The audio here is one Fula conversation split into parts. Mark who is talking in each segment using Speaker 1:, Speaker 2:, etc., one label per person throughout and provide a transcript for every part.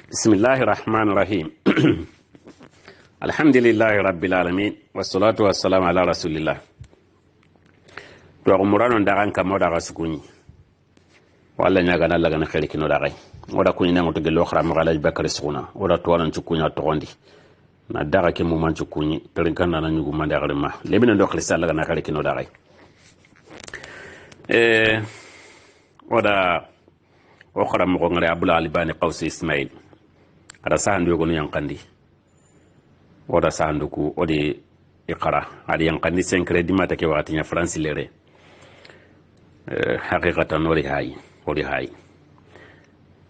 Speaker 1: بسم الله الرحمن الرحيم الحمد لله رب العالمين والصلاة والسلام على رسول الله to umurano ndagan kam daga sukuni walla nyaga na laga na khali kino daga wada kuni na ngoto gelo khara magala bakari sukuna wada to wanan cukunya to gondi na daga ke mu man cukuni terin na nyugo man daga ma lebina ndo khali laga na khali kino daga wada o khara mo ngare abul alibani qawsi ismail ada sahandu yogo yankandi wada sahandu ku odi iqara adi yankandi 5 credit mata ke wakati nya france lere haqiqatan odi hay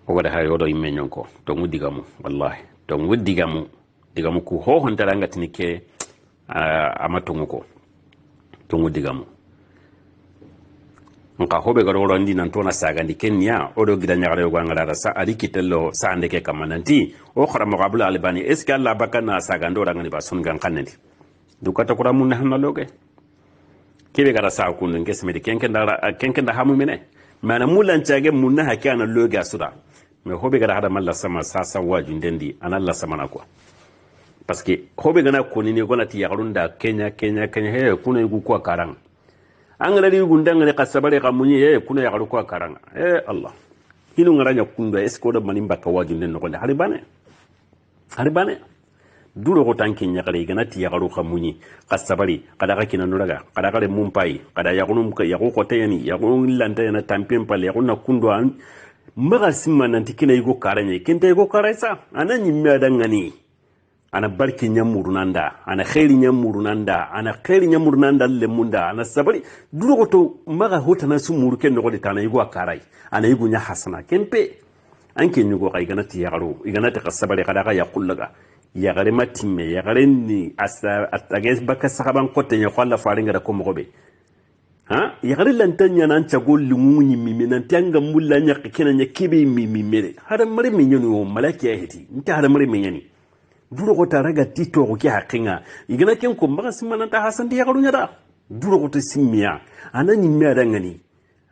Speaker 1: wada hay odo imenyon ko to mudigamu wallahi to digamu ku ho hon taranga tinike amatungu ko to mudigamu nka hobe garo rondi nan tona saga ndi kenya odo gida nyaare go ngara sa ari kitello sa ande ke kamananti o khara maqabul albani est ce que Allah bakana saga ndo rangani ba sun gan kanandi dukata kura mun hanna loge kebe gara sa kun nge smedi kenken da hamu mene mana mulan caage mun na hakana loge asura me hobe gara hada malla sama sa waju ndendi analla sama na ko parce que hobe gana koni ne gona ti yarunda kenya he kuna yugo ko karang angala gundanga ne kasabare kamunyi kuna ya garuko karanga Allah hinu ngaranya kunda esko da manimba ka waju nden no konde haribane duro ko tanki nyakale gana ti ya garuko kamunyi kasabari kada ka kina nuraga kada kale mumpai kada ya gunum ka ya ko tayani ya gunum lanta yana tampin pale ya kunna kundo an maga simma nan tikina yugo karanya kenta yugo karaisa ananyi medangani ana barki nyamurunanda ana khairi nyamurunanda le munda ana sabari duro to maga hotana sumuru ken no tana yugo akarai ana yugo nya hasana kempe anke nyugo kai gana ti yagaru igana ta kasabari kada ga yaqullaga yagare matimme yagare ni asa atages baka sahaban kote nya kwalla faringa da ko mogobe ha yagare lantanya nan chagol lungunyi mimi nan tanga mulla nya kina nya kibe mimi mere hada mari minyonu malaki ya heti nta hada mari minyani duro ko taraga tito ko ki hakinga igana ken ko mbaga simana ta hasan di yagaru nyada duro ko to simmiya anani miya dangani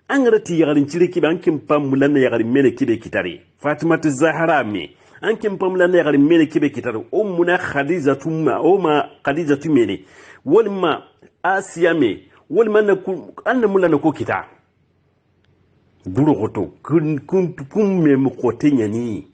Speaker 1: an rati yagarin cire ki ban kin pam mulan yagarin mene kibe kitare fatima zahra me an kin pam mulan yagarin mene kibe kitare ummuna khadijatu mene walma asiya me walma na an mulan ko kita duro ko to kun me mu ko tenyani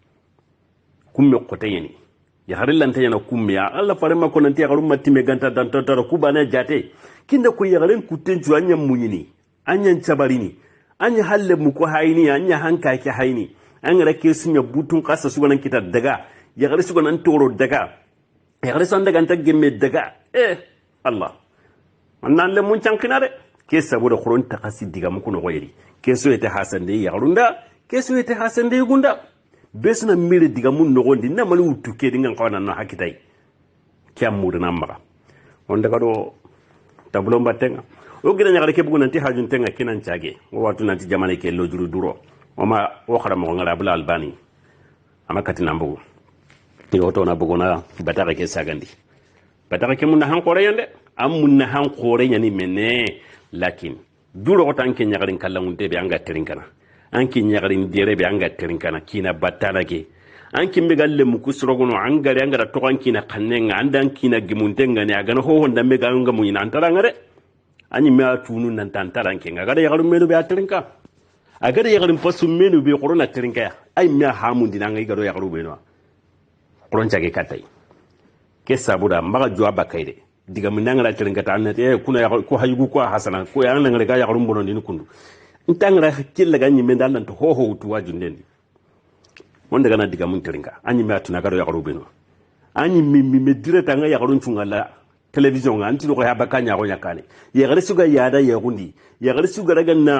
Speaker 1: ya harilanta yana kummiya Allah fare ma konan ti garum matime ganta dan tantara ku bana jate kinda ko yagaren kutenju anya munyini anya chabarini anya halle mu ko hayni anya hanka ke hayni an rake sunya butun kasa su ganan kita daga yagare su ganan toro daga yagare san daga ta gemme daga Allah wannan le mun cankinare ke saboda kuron ta kasi diga muku no goyeri ke so ite hasan de yagarunda ke so ite hasan de gunda besna mire diga mun no gondi na mali utuke dinga kawana no hakitai kyam mudana maga on daga do tablo mbatenga o gina nyagale ke bugunanti hajun tenga kinan caage o watu nanti jamane ke lo juru duro o ma o khara mo ngara bula albani ama katina mbugo ti oto na bugona bataka ke sagandi bataka ke mun na han kore yande am mun na han kore nyani mene lakin duro o tanke nyagarin kallangunte be anga terinkana anki nyagarin direbe anga terinkana kina batana ke anki megalle mukusrogono angare angara to ankina kannenga andan kina gimuntenga ne agana ho honda mega anga munyina antarangare anyi me atunu nan tantaranke ngagada yagarum melu be aterinka agada yagarum pasu melu be corona terinka ay me hamundi nanga igado yagaru be no koron jage katai ke sabuda maga jwa bakaide diga minanga terinka tan ne kuna ko hayugo ko hasana ko ya nanga ga yagarum bonon din kundu ntangra killa ganyi me dan to ho tu wajundendi wonde gana diga mun terinka anyi me atuna gado yagaru be no anyi me direta nga yagarun tungala television nga anti ko yaba kanya ko yakane yagare suga yada yagundi yagare suga daga na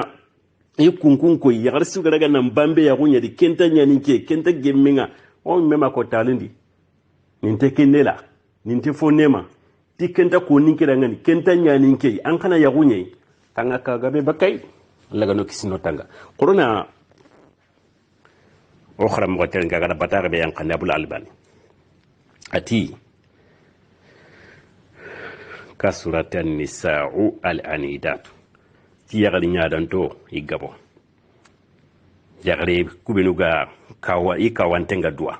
Speaker 1: ikunkun ko yagare suga daga na mbambe yagunya di kenta nyani ke kenta gemminga on mema ko talindi ninte kenela ninte fonema ti kenta ko ninke daga ni kenta nyani ke an kana yagunye tanga ka gabe bakai laga no kisino tanga corona o khram ko teren ga batare be yan khanda bul albani ati kasuratan nisa'u al-anidat ti yagali nyadanto igabo yagare kubenuga kawa ikawantenga dua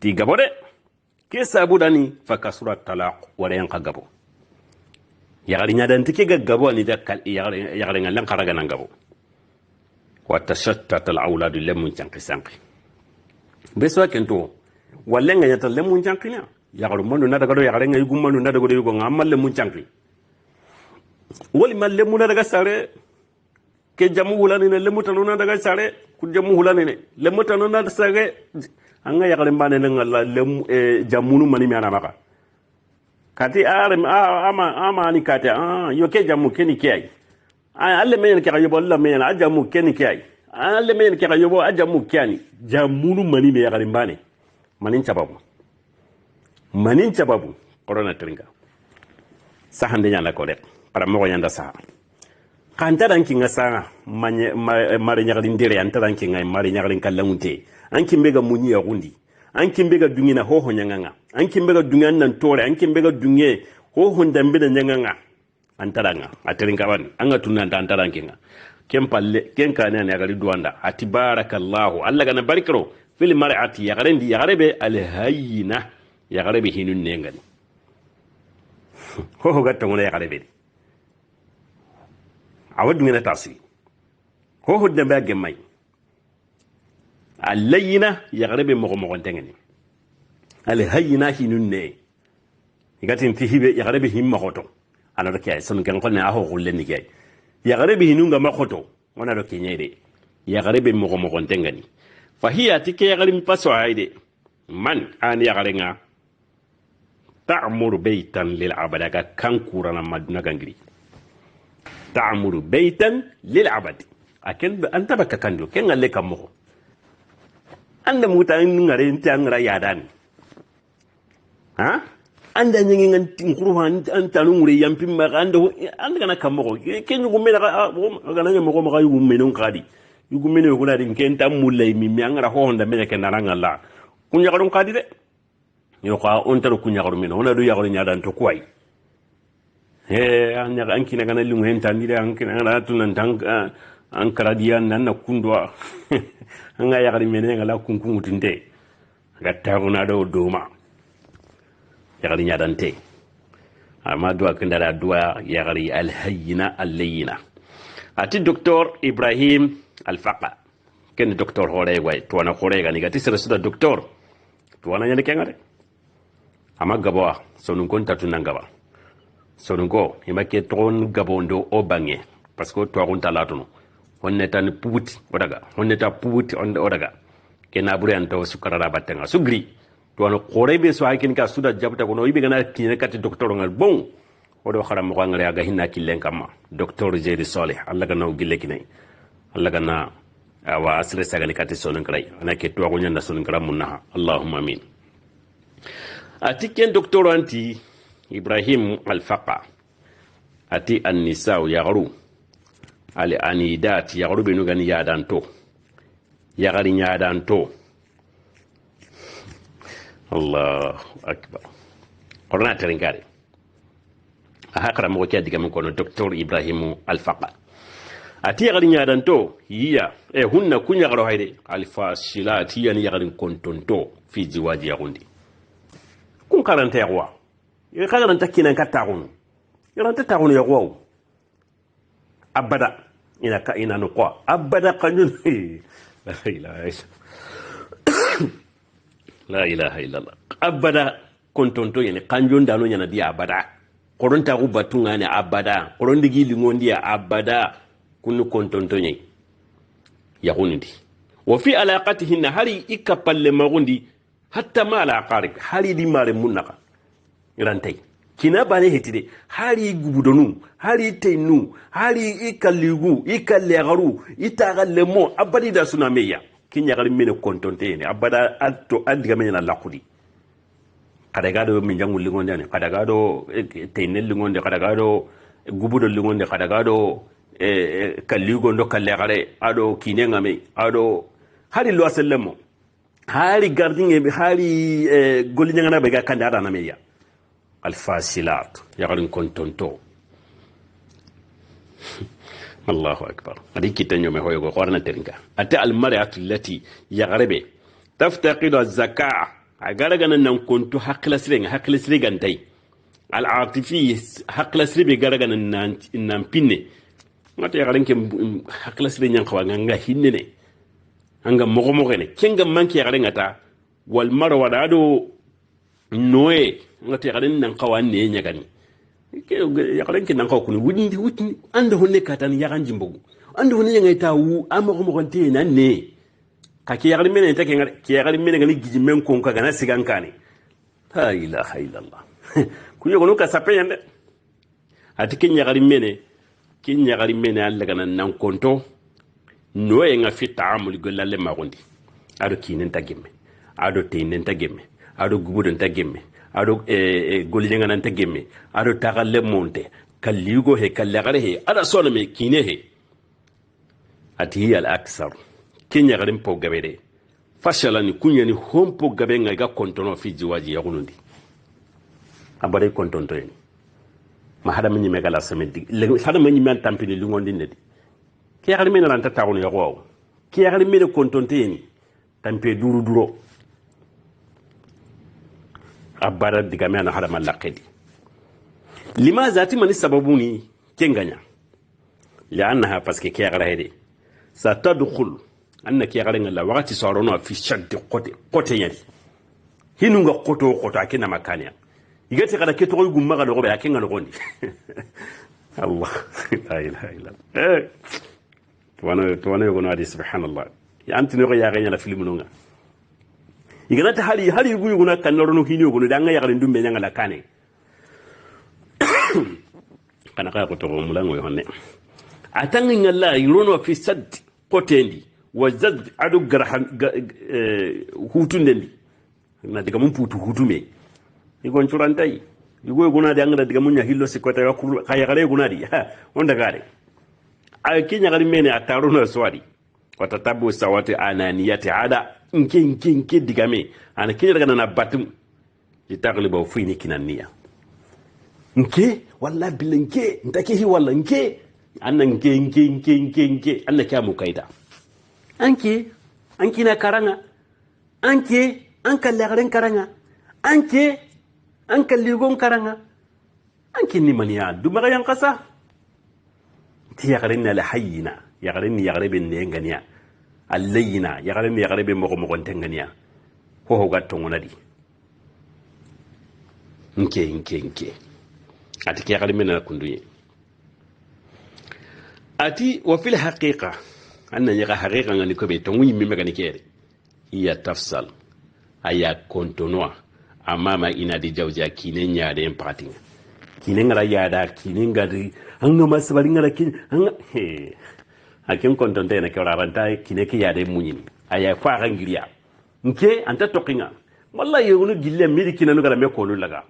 Speaker 1: ti gabo de ke sabu dani fa kasura talaq wala yan gabo yagari nyadan tike gabo ni da yagari ngalan karaga nan gabo wa tashattat al aulad lemun canki sanki beso kento walla nga yata lemun canki nya yagaru manu na daga do yagari nga yugo manu na daga do yugo ngamal lemun canki wali mal lemun na daga sare ke jamu hulani ne lemu tanu na daga sare ku jamu hulani ne lemu tanu na sare anga yagari mbane nga lemu jamunu mani mi ana maka kati ama ni kati yo ke jamu keni kiyai alle men ke yobo alla men ajamu keni kiyai alle men ke yobo ajamu kiyani jamunu mani me yagari mbane manin cababu corona tringa sahande nyanda ko rek para mo yanda sa kanta dan kinga sa mari nyagari ndire anta dan kinga mari nyagari kallamunte an kimbe ga munyi ya gundi an kimbe ga dungina ho nyanganga an kimbe ga dungan nan tore an kimbe ga dunge ho ndambe da nyanganga antaranga atringa ban an ga tunan ta antaran kinga ken palle ken kana ne gari duwanda ati barakallahu alla ga na barikro fil mar'ati ya garendi ya garebe al hayna ya garebe hinun ne ngani ho gatta ngona ya garebe awadu ngena tasi ho de bagge may al layna ya garebe mo tengeni al hayna hinun ne igatin tihibe ya garebe himma hoto ana do kay son kan kon ne aho gulle ni kay ya garebe hinunga makoto wana do kenyede ya garebe mo tengani fahiya tike ya garin paso haide man an ya garinga ta'muru baytan lil abada ka kan kurana maduna gangiri ta'muru baytan lil abadi aken anta baka kando ken alle kammo anda mutan ngare ntangra yadan ha anda nyingi ngan kuruhan anta ngure yampim ma anda kana kammo ken ngume ga nanya mo ga yume non kadi yugumene ko na din kenta mulay mi angara ho honda me ke naranga la kunya garon kadi de yo ka on tar kunya garon mi no na do ya garon nyadan to kwai anya an kina kana lungu hen tan dire an kina na tunan tan an karadiyan nan na kundwa an ga ya garon me ne ngala kunkun mutinde ga taguna do doma ya garon nyadan te amma do akanda da duwa ya gari alhayyina allayina ati docteur Ibrahim Alfaqa ken docteur hore way to na hore ga ni gati sere suda docteur to wana nyane kengare ama gabawa sonun kon tatu nangaba sonun ko imake ton gabondo o bange parce que to on talatu no honne tan pubuti odaga honne ta pubuti on odaga kena buri anta sukara batanga sugri to na hore be so hakin ka suda jabta ko no ibe gana kine kati docteur ngal bon odo xaram ko ngare aga hinna killen kama docteur Jeri Saleh Allah ga naw gille kinai Allah ga na wa asre sagani kati sonon kray ana ke to ko nyanda sonon kram munna Allahumma amin atiken docteur anti Ibrahim Alfaqa ati an-nisa yaghru ali anidat yaghru benu gani yadanto yaghari yadanto Allahu akbar corona trinkare ahakara mo kya diga mon kono docteur Ibrahim Alfaqa ati yaghari nyadanto hiya hunna kunya garo hayde alfasilati yani yaghari kontonto fi ziwaji yagundi kun karanta yagwa ya karanta kinan katagunu yaranta tagunu yagwa abada ina no kwa abada kanjun la ilaha illallah abada kontonto yani kanjun dano nyana dia abada koronta ku batunga ne abada korondi gili ngondi ya abada kunu kontonto nyai yagundi wa fi alaqatihinna hari ikapalle magundi hatta ma ala qarib hari di mare munaka irantai kina bane hetide hari gubudonu hari teinu hari ikaligu ikalegaru itagallemo abadi da sunameya kinya gari mene kontonte ne abada alto adiga mena lakudi kada gado min jangul lingonde ne kada gado teinel lingonde kada gado gubudo lingonde kada gado kaligo ndo kallegare ado kinenga me ado hari lo asellemo hari gardinge hari golinyanga be ga kanda na meya الفاسلات يغرن كنتونتو الله أكبر هذه كتنيو مهوي قرنا ترينكا أتى المرأة التي يغرب taftaqidu az-zakaa agaraga nan konto hakla sirenga ntai al atifi hakla sirbe garaga nan pinne mata ya garan ke hakla sirbe nyan kawa nga hinne ne anga mogo ne kenga manki ya garan ata wal marwa da do noe ngati ya garan nan kawa ne nya gani ke ya garan ke nan kawa kunu wuti anda honne katan ya ganjin bugu anda honne ngai ta wu amogo te nan ne ka ke yagar mene ta ke yagar mene gani gijimen kon ka gana sigan kane la ilaha illallah ku yogo no ka sape yande ati kin yagar mene Allah gana nan konto no e nga fi ta'amul gollalle ma gondi ado kinen ta gemme ado teinen ta gemme ado gubudon ta gemme ado goljenga nan ta gemme ado tagalle monte kalligo he kallagare he ada sona me kine he ati al aksar kenya garin po gabere fashala ni kunya ni hompo gabe nga ga kontono fi jiwaji ya gunundi abare kontonto en ma hada menyi megala samedi hada menyi man tampini lungondi nedi ke garin men ranta tawono ya go ke garin men kontonto en tampe duro abara diga me ana hada malaqedi limaza timani sababuni kenganya li'annaha paske ke garin hede satadkhul annaki ya garin Allah wakati saurano fi shaddi kote yari hinunga koto akina makania igati kada keto ko gumma ga dogo yakin ga gondi Allah la ilaha illa tuwana yugo nadi subhanallah ya antino ko ya ganya la film nunga iganata hali yugo na kanoro no hini yugo da nga ya garin dumbe nyanga la kane kana ka ko to mulango yonne atangi ngalla yurono fi sad kotendi wazad adu garhan hutun dendi na diga mun putu hutume igon churantai igo guna de angada diga mun nya hillo sikota ya kulu kaya gare guna di onda gare ay kinya gari mene ataruna swadi watatabu sawati ananiyati ada nke diga me ana kinya daga na batum itagliba fini kinaniya nke walla bilinke ntake hi walla nke annan nke Allah kyamu kaida anki na karanga an kalli garin karanga an kalli gon karanga anki ni maniya dumaga yan kasa ti ya garin na lahayina ya garin ni ya garin ne nganiya allayina ya garin ni ya garin mo tengania ho gatto ngonadi nke ati ki ya garin mena kunduye ati wa fil haqiqa anna yaga haqiqa ngani ko be to ngi mi megani kere iya tafsal aya kontonwa amama ina di jawja kine nyaade en patinga kine ngara yaada kine ngadi anga masbali ngara kine anga he akin kontonte na kora ranta kine ki yaade munyini aya fa rangiriya nke anta tokinga wallahi yunu gille miri kine no gara me ko laga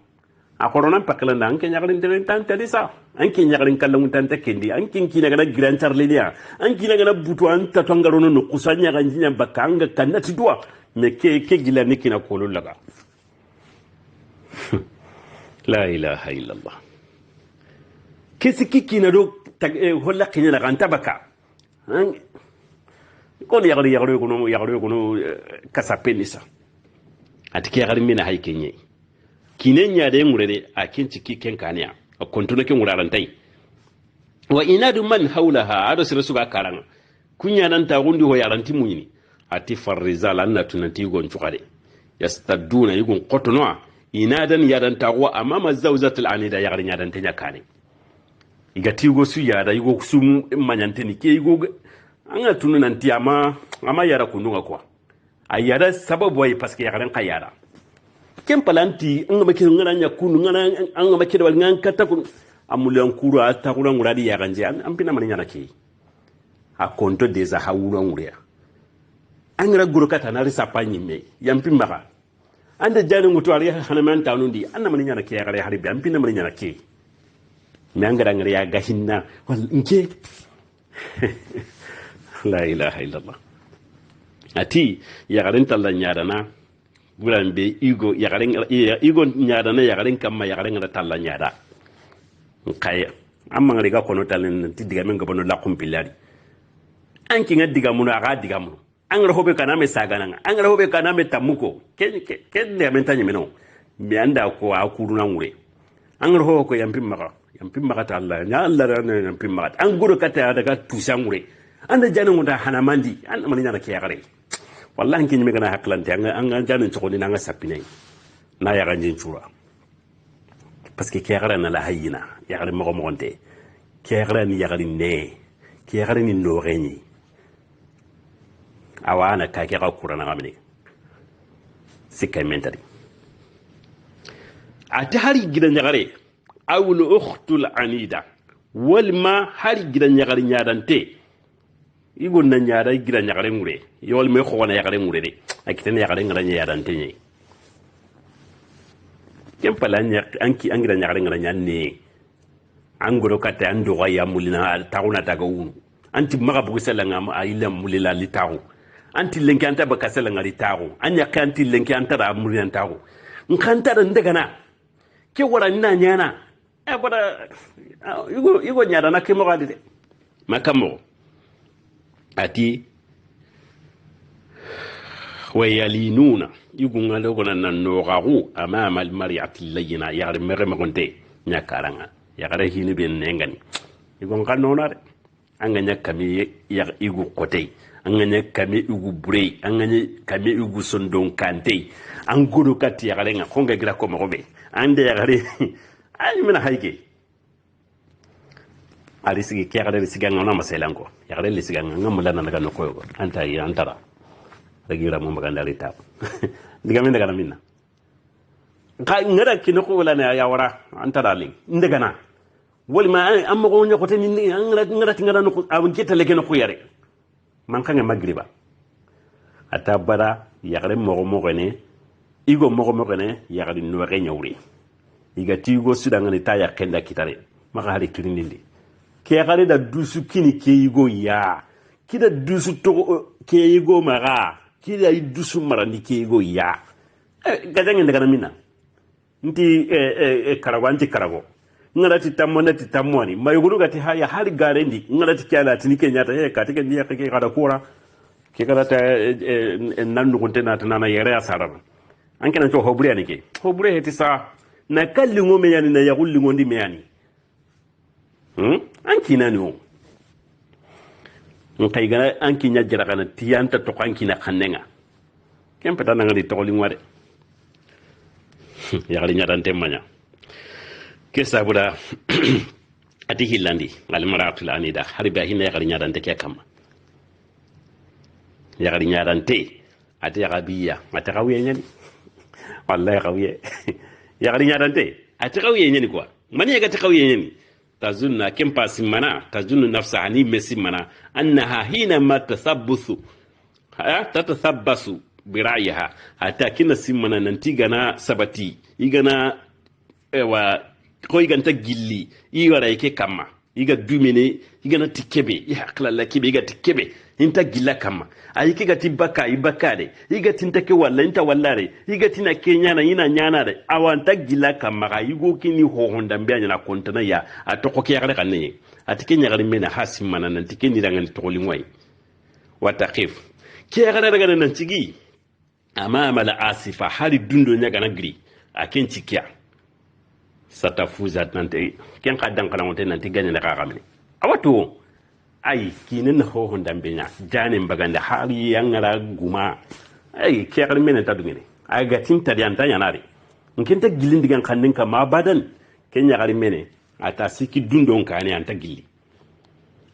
Speaker 1: a corona pakala nan ke nyagarin de tan tadisa an ke nyagarin kallan tan ta kendi an kin kina gana gran charlinia an kina gana butu an ta tongaro no kusanya ganjinya bakanga kanati dua me ke gila ni kina kolo laga la ilaha illallah kesi kina do holla kina la kan tabaka kon yagari kono kasapenisa atike yagari mina hay kenye kinenya de ngurede a kinciki kenkaniya a kontuno ken ngurarantai wa inadu man hawlaha ado sira suga karanga kunya nan ta gundi ho yaranti munyini ati farrizal anna tunanti gon chukade yastaduna yugon qotono inadan yadan ta wa amama zawzatul anida yagari nyadan tanya kane igati go su yada yugo su manyante ni ke yugo anga tunanti ama yara kununga kwa ayada sababu wai paske yagaran kayara kempalanti anga makiro ngana nyakunu ngana anga makiro wal ngan katakun amulan kuru ata kula nguradi ya ganje ampina mani nyana ki a konto deza hawura nguria angra guru kata na risa panyi me yampi maka anda jani ngutu ari hanaman tawnundi anna mani nyana ki ya gare haribi ampina mani nyana ki me angra ngri ya gahinna wal inke la ilaha illallah ati ya garen talla nyadana bulan be igo nyadana ya garen kamma ya garen talla nyada kaya amma ngari ga kono talen ti diga men gabono la kumpilari anki nga diga muno aga diga muno angara hobe kana me sagana angara hobe kana me tamuko ken de men tanya meno mi anda ko akuruna ngure angara ho ko yampim maka ta Allah nya Allah ran yampim maka an guru kata daga tusangure anda jana ngunda hanamandi an mani na kiyare wallahi kin me kana haklante an jana chokoni na nga sapine na ya ganjin chura parce que kiyare na la hayina yagare mo monte kiyare ni yagare ne kiyare ni no reni awana ka kira kurana ngamini sikay mentari ati hari gidan yagare awul ukhtul anida walma hari gidan yagare nyadante igon na nyada gidan yagare ngure yol me khona yagare ngure de akitene yagare ngara nyadante ni kempalanya anki angira yagare ngara nyanne angoro kata ando ya mulina tauna daga unu anti maga bugusela ngam ayila mulila litaru anti lenki anta bakasela ngari taru anya kanti lenki anta da mulina taru nkanta da ndaga na ke wara nina nyana e bada yugo nyada na ke mo gadide makamo ati wayalinuna yugo ngalo gona nan no garu amama al mar'ati layina yar mere magonte nyakaranga yagare hini ben nengani yugo ngano na anganya kami ya igu kote anganya kami igu burei anganya kami igu sondon kante anguru kati yagare nga konga gira ko magobe ande yagare ay mina hayke ari sigi kiyagare sigi ngana maselanko yagare le sigi ngamula na daga no koyo anta yi antara dagira mo maganda rita diga min daga minna ka ngara kinoko wala na ya wara antara ling ndaga na wali ma amma ko nyako te min ngara tingara no abun keta leke no yare man kanga magriba ata bara yagare mo ne igo mo ne yagare no re nyawri iga tigo sudanga ni taya kenda kitare maka hali kirindindi ke yagare da dusu kini ke igo ya kida dusu to ke igo maga kida dusu marandi ke igo ya gajange daga mina nti karawanti karago ngara ti tamona ti tamoni mayuguru gati haya hali garendi ngara ti kyala ti nike nyata he ka tike ndiya ke kada kura ke kada ta nandu kontena tanana yere asara anke na to hobure anike hobure heti sa na kalli ngome yani na yagulli ngondi me yani anki nani o nkai gana anki nya jira kana tiyanta to anki na kannenga kempeta na ngadi to lingwade yagari nya dan temanya ke sabuda ati hillandi al mar'atul anida harba hina yagari nyadante ke kam yagari nyadante ati yagabiya ati qawiye nyani wallahi qawiye yagari nyadante ati qawiye nyani quoi mani yagati qawiye nyani tazunna kem pasimana tazunnu nafsa ani mesimana annaha hina ma tasabbusu tatasabbasu birayaha hatta kina simana nantigana sabati igana ewa ko iganta gilli igara yake kama iga dumene igana tikebe ya akla kebe iga tikebe inta gilla kama ayike ga tibaka ibakade iga tintake walla inta wallare iga tina kenyana ina nyana de awanta gilla kama ga igo kini ho honda mbanya na kontana ya atoko ke yagare kanne atike nyagare mena hasimana nan tike ni dangan tokoli ngwai wataqif ke yagare daga nan tigi amama la asifa hali dundo nyaga na gri aken tikia satafuza nante ken kaddan kana wonte nanti ganya ka kamni awato ay kinin ho honda benya janin baganda hali yangara guma ay kiyar menen ta dugene ay gatin ta yanta yanare nkin ta gilin digan kannin ka ma badan ken ya gari mene ata siki dundon ka ne anta gilli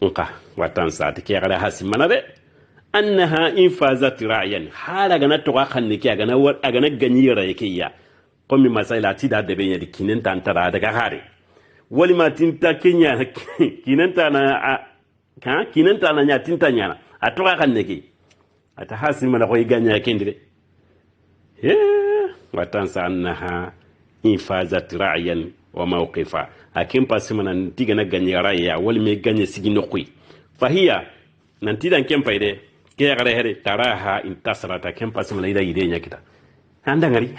Speaker 1: nka watan sa ta kiyar hasi manade annaha infazat ra'yan hala gana to ka kanni kiya gana war agana ganyira yake ya komi masaila ti da benya di kinin ta antara daga hare wali ma tinta kenya kinin ta na kinin ta na nya tinta nya a to ka kanne ki ata hasi mana ko iganya kendire watan sa annaha infazat ra'yan wa mawqifa akin pasimana tiga na ganya ra'ya wali me ganya sigi nokui fahiya nan tidan kempa ide ke gare here taraha intasrata kempa simana ida ide nya kita anda ngari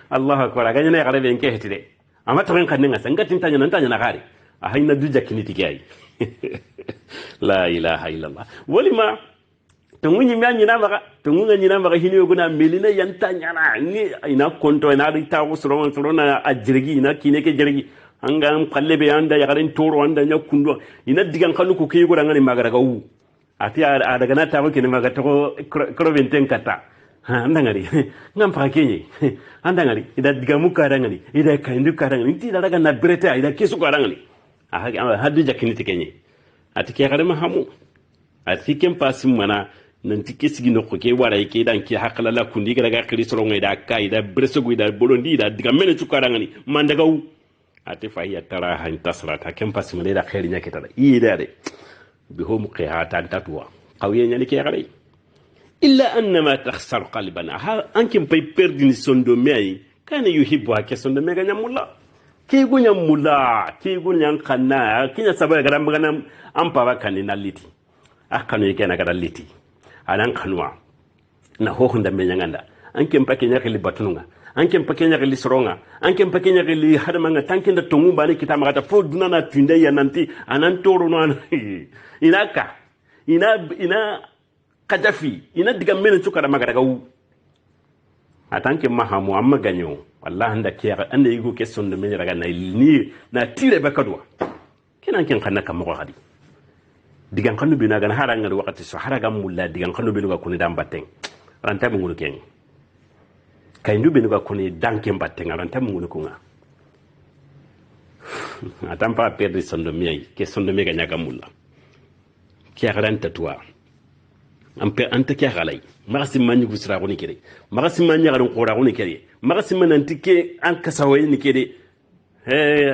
Speaker 1: Allah akbar ganya na gare ben ke hetide amma to kan ninga sanga tintanya nan tanya na gare a hayna duja kiniti kai la ilaha illallah walima to munyi mi anyina maka to munga nyina maka hini yoguna melina yanta nyana ni ina konto ina rita usro na ajirgi ina kine ke jirgi anga palle be anda yagarin toro anda nyakundo ina digan kanu ko ke yogura ngani magara ga wu ati a daga na ta ko kine maga to ko venten kata anda ngari ngam pa kenye anda ngari ida diga muka ngari ida kaindu ngari ti daga na breta ida kesu ngari hadu jakini tikenye ati ke gare mahamu ati kem pasim mana nan tike sigi no ko ke wara ke dan ki hakala la kundi ga kiri soro ngai da kai da breso go da bolondi da diga mene cukara ngani mandaga wu ati fa hiya tara han tasrata kem pasim le da khairi nyake tada yi da de bi hum qihatan tatwa qawiye nyani ke gare illa annama takhsar qalban ha ankim pay perdini sondo mai kana yuhibbu ha ke sondo mega nyamulla ke gunya mula ke gunya kanna kinya sabaya garan bagana an pa kanina liti akanu yake na garan liti anan kanuwa na hohun da menyanganda anke mpake nyakili batununga anke mpake nyakili soronga anke mpake nyakili hadamanga tanke da tongu bani kitama kata fo dunana tunde ya nanti anan toro no inaka ina kajafi ina diga mena chukara magara gawu atanke mahamu amma ganyo wallahi nda kiya anda yigo question de menya raga ni na tire bakadwa kinan kin kanna kam ko hadi digan kanu bina gan haranga wakati so haraga mulla digan kanu binu ga kuni dam batten ranta mu ngulu ken kay ndu binu ga kuni danke batten ranta mu ngulu kunga atampa perdre sondo miyi ke sondo mega nyaga mulla kiya ranta tuwa ampe anta kiya galai magasi manyi gusra ko ni kede magasi manyi garon qora ko ni kede magasi mananti ke an kasawe ni kede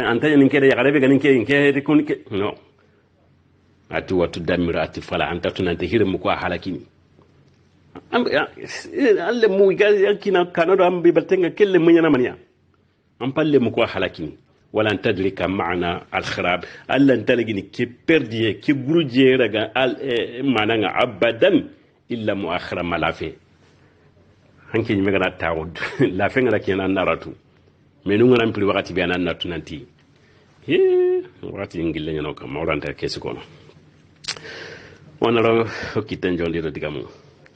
Speaker 1: anta ni kede ya garebe ganin ke ko ni ke no ati watu damira ati fala anta tunante hirmu ko halakini alle mu ga yakina kanado ambi baltenga kelle munyana mania am palle mu ko halakini wala tadrika ma'na al kharab alla talgini ki perdiye ki guruje daga al mananga abadan illa muakhira malafi hanki mi gana tawud la fe ngala kenan naratu menu ngana mpli wakati bi anan natunanti wakati ngille nyano kam mawranta kesu kono wanaro kitan jondiro digamu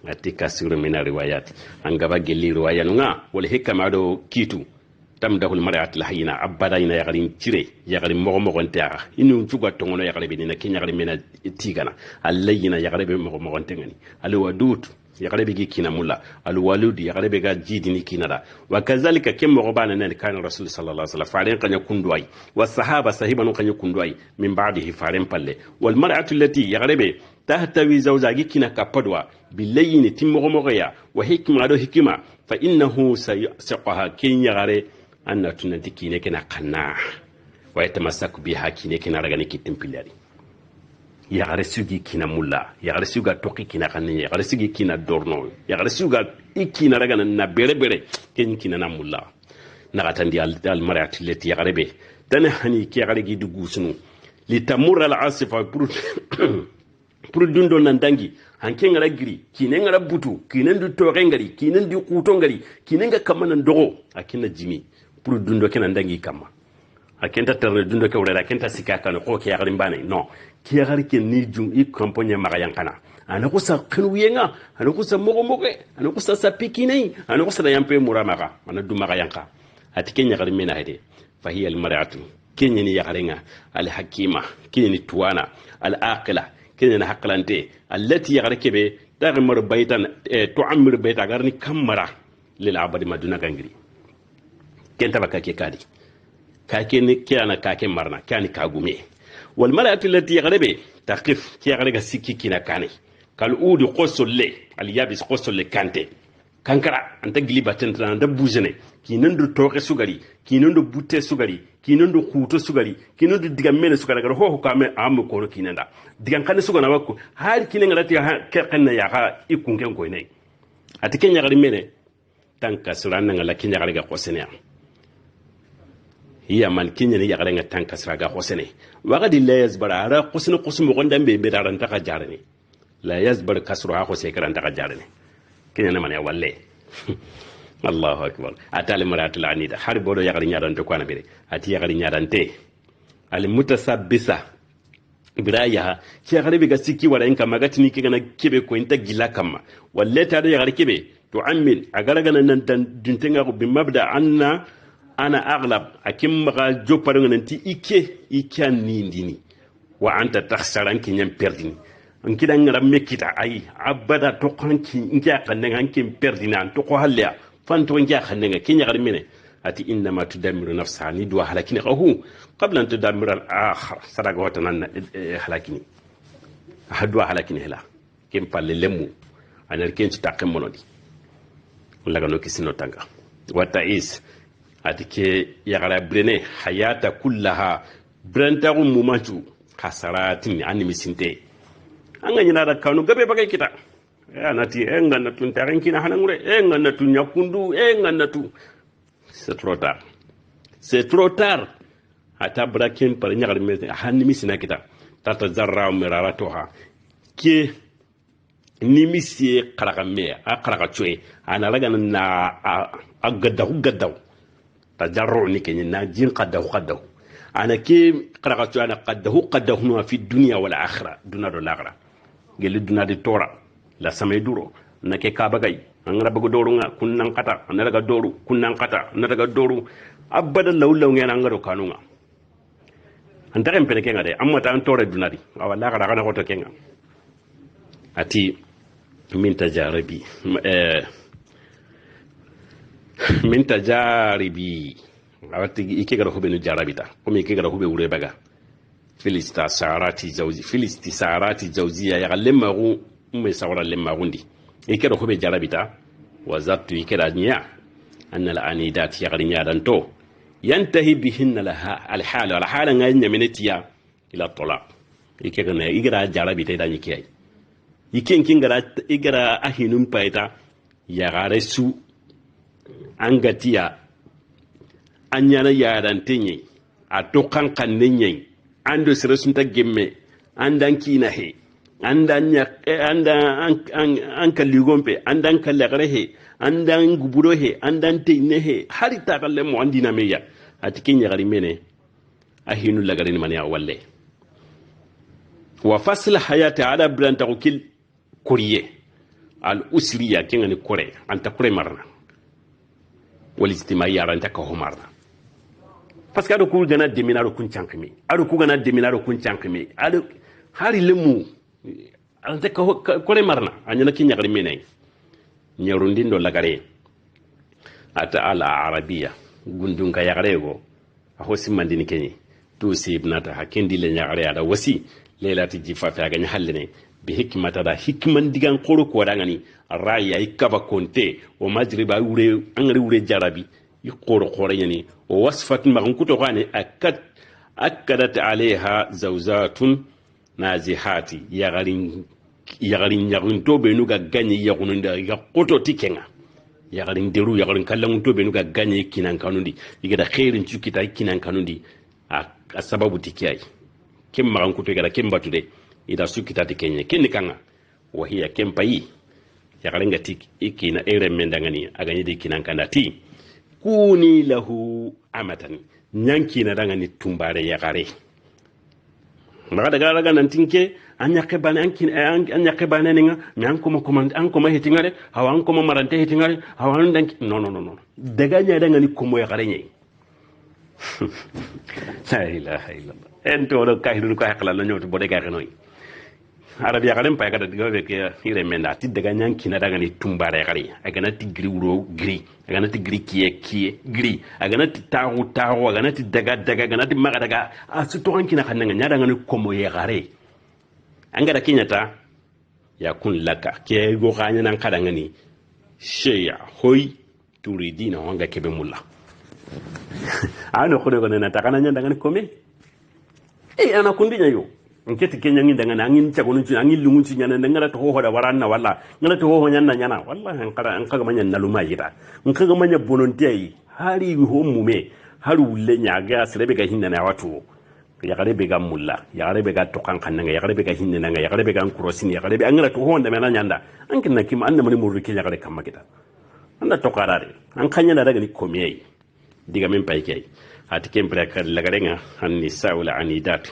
Speaker 1: ati kasuru min riwayat angaba gelli riwayanu nga wala hikama do kitu tamdahul mar'at lahina abada ina yagarin tire yagarin mo gonta inu tuga tongono yagare binina kinyagare mena tigana allayina yagare be mo gontengani alwadut yagare be kina mulla alwalud yagare be ga jidini kinada wa kazalika kem mo bana nan kan rasul sallallahu alaihi wasallam faren kanya kunduai was sahaba sahibanu kanya kunduai min ba'dihi faren palle wal mar'atu allati yagare be tahtawi zawjagi kina kapadwa bilayni timmo mogoya wa hikma do hikima fa innahu sayaqaha kin yagare anna tunanti kine kena kanna wa yatamassaku biha kine kena ragani kitin pilari ya garisugi kina mulla ya garisuga toki kina kanne ya garisugi kina dorno ya garisuga ikina ragana na bere ken kina na mulla na gatandi al mar'ati lati ya garebe tan hani ki garegi dugu sunu litamur al asifa pour dundo nan dangi hanke ngara giri kine ngara butu kine ndu toke ngari kine ndu kuto ngari kine nga kamana ndogo akina jimi pour dundo kenan dangi kama akenta terre dundo ke wala akenta sikaka no ko ke yagari mbane no ke yagari ke ni jum i kamponya maga yankana ana ko sa kanu yenga ana ko sa mogo ana ko sa sapikine ana ko sa yampe muramaga ana du maga yanka atike nyagari mena hede fa hiya al mar'atu kenyani yagarenga al hakima kenyani tuwana al aqila kenyani haqqalante allati yagarkebe tagmar baytan tu'ammir bayta garni kamara lil abadi maduna gangiri kenta baka ke kadi kake ni kiana kake marna kani kagume wal mar'atu allati yaghrabe taqif ki yaghraga sikki kina kane kal udi qosolle al yabis qosolle kante kankara anta giliba tentana da bujene kinan do toke sugari kinan do butte sugari kinan do khuto sugari kinan do diga mele sugari gar ho kame am ko kinanda diga kan sugana wakko har kinan ngati ha kanna ya ha ikunken ko ne atike nyagari mele tanka suranna ngala kinyagari ga qosene hiya man kinya ni yagare nga tanka sraga hosene wagadi la yazbar ara qusna qusmu gonda be be daran taka jarane la yazbar kasru ha hose karan taka jarane kinya na man ya walle Allahu akbar atali maratul anida har bodo yagare nyadan to kwana bere ati yagare nyadan te al mutasabbisa biraya ki yagare be ga sikki wala en kama gatini ke gana kebe ko inta gilla kama walle ta da yagare kebe to ammil agara gana nan dan duntenga ko bi mabda anna ana aghlab akim maga joparo nanti ike nindini wa anta takhsaran kinyam perdini ankidan ngara mekita ay abada to kanki ngia kanenga ankim perdina to ko halya fanto ngia kanenga kinya gar mine ati inna ma tudammiru nafsa ni do halakini qahu qabla an tudammiru al akhar sadaga watanan halakini hadwa halakini hela kim palle lemu anar kenci takem monodi laga no kisino tanga wata is ati ke yagara brene hayata kullaha brenta gum mumantu kasaratin ani misinte anga nyina da kanu gabe bagay kita anati enga na tun tarin kina hanangure enga na tun yakundu enga na tu c'est trop tard ata braken par nyagar me hanni misina kita tata zarra miraratoha ke nimisi qaraqame a qaraqachwe ana laga na agadaw ta jarru ni kenye na jin qadaw ana ke qaraqachwe ana qadaw no fi dunya wal akhirah duna do lagra gelu duna de tora la samay duro na ke kabagay an rabago doru nga kunnan kata an daga doru kunnan kata na daga doru abada lawlaw ngena ngaro kanunga an tare mpene kenga de amma ta an tore dunadi awalla gara kana goto kenga ati min tajaribi awati ike gara hobe no jarabita komi ike gara hobe wure baga filista sarati jawziya ya lemmaru me sawra lemmarundi ike gara hobe jarabita wazatu ike da nya anna al anidat ya garinya danto yantahi bihinna laha al hala nganya minetiya ila talaq ike gara igra jarabita da nyike iken kingara igara ahinun paita ya gare su angatiya anyana yaran tenye a tokan kannenye ando sirasunta gemme andan kina he andan ya an kalligompe andan kallagare andan guburo he andan teyne he hari ta kalle mo andina meya atikin ya gari mene ahinu lagare ni mani walle wa fasl hayati ala branta ukil kuriye al usriya kengani kore anta kore marna wal ijtimaiya ranta ka homarna parce que ado ku gana deminaro kun chankimi ado ku gana deminaro kun chankimi ado hari lemu anta ka kore marna anyana kinya gari menay nyarundi lagare ata al arabiya gundun ka yagare go a hosi mandini kenyi to sibnata hakindi le nyagare ada wasi leilati jifafa ya ganya halle bi hikmata da hikman digan koro ko dangani raya ikaba konte o majriba wure angari wure jarabi yqoro yani o wasfat magun kuto gane akadat alaiha zawzatun nazihati yagarin yagun to be nuga ganye yagun da ya koto tikenga yagarin deru yagarin kallan to be nuga ganye kinan kanundi igada khairin cikita kinan kanundi a sababu tikiyai kem magun kuto igada kem batude ida sukita tikenye kenni kanga wahiya kem payi yagaringa tik ikina ere mendangani aganye de kinan kanati kuni lahu amatan nyanki na dangani tumbare yagare maga daga nan tinke anya kebane anya kebane ninga nyan kuma an kuma hitingare hawan kuma marante hitingare hawan danki no daga nya dangani kuma yagare nyai la ilaha illallah ento do kahidu ko hakla la nyoto bode ga noy arabia kalen pay kada diga be ke hire menda ti daga nyanki na daga ni tumbare gari aga na ti gri wuro gri aga na ti gri kiye gri aga na ti taru aga na ti daga aga na ti maga daga a su to hanki na kananga nya daga ni komo ye gare anga da kinyata ya kun laka ke go ganya nan kada ngani sheya hoy turidina wanga kebe mulla ano ko de na takana nya daga ni kome ana kundi nyayo ngeti kenya ngi daga nangin chagonu ci angin lungu ci nyana ngara to ho da waranna walla ngara to ho nyanna nyana wallahi an kaga manya naluma yita kaga manya bonontiai hari ho mume haru wulle nyaga srebe ga hinna na watu ya gare be ga mulla ya gare be ga to kan kannanga ya gare be ga hinna nanga ya gare be ga kurosini ya gare be angara to ho nda mena nyanda ankin na kim anna mani murri kenya gare kamma kita anda to karare an kanya na daga ni komiyai diga men pay kay ati kempre ka lagarenga anni sawla anidat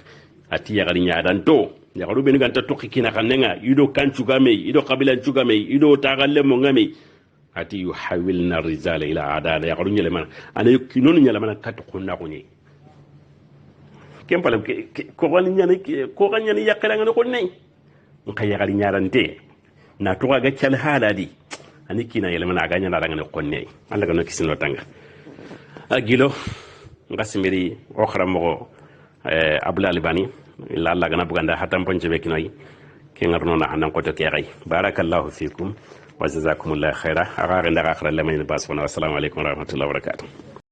Speaker 1: ati yagari nyadan to yagaru ben ganta to kina kanenga ido kanchu game ido qabila chu game ido tagalle mo game ati yuhawilna rijala ila adala yagaru nyele man ana kinonu nyele man kat kunna kunyi kempala ko wani nyane ko ganyane yakala ngane ko nei nka yagari nyarante na to ga chal haladi ani kina yele man aganya na ngane ko nei Allah ga no kisino tanga agilo ngasimiri okhra mo abula albani illa Allah gana buganda hatam ponce be kinoy ke ngarno na hanan ko to ke ray barakallahu fikum wa jazakumullahu khaira aga renda akhra lamani bas wa assalamu alaikum wa rahmatullahi wa barakatuh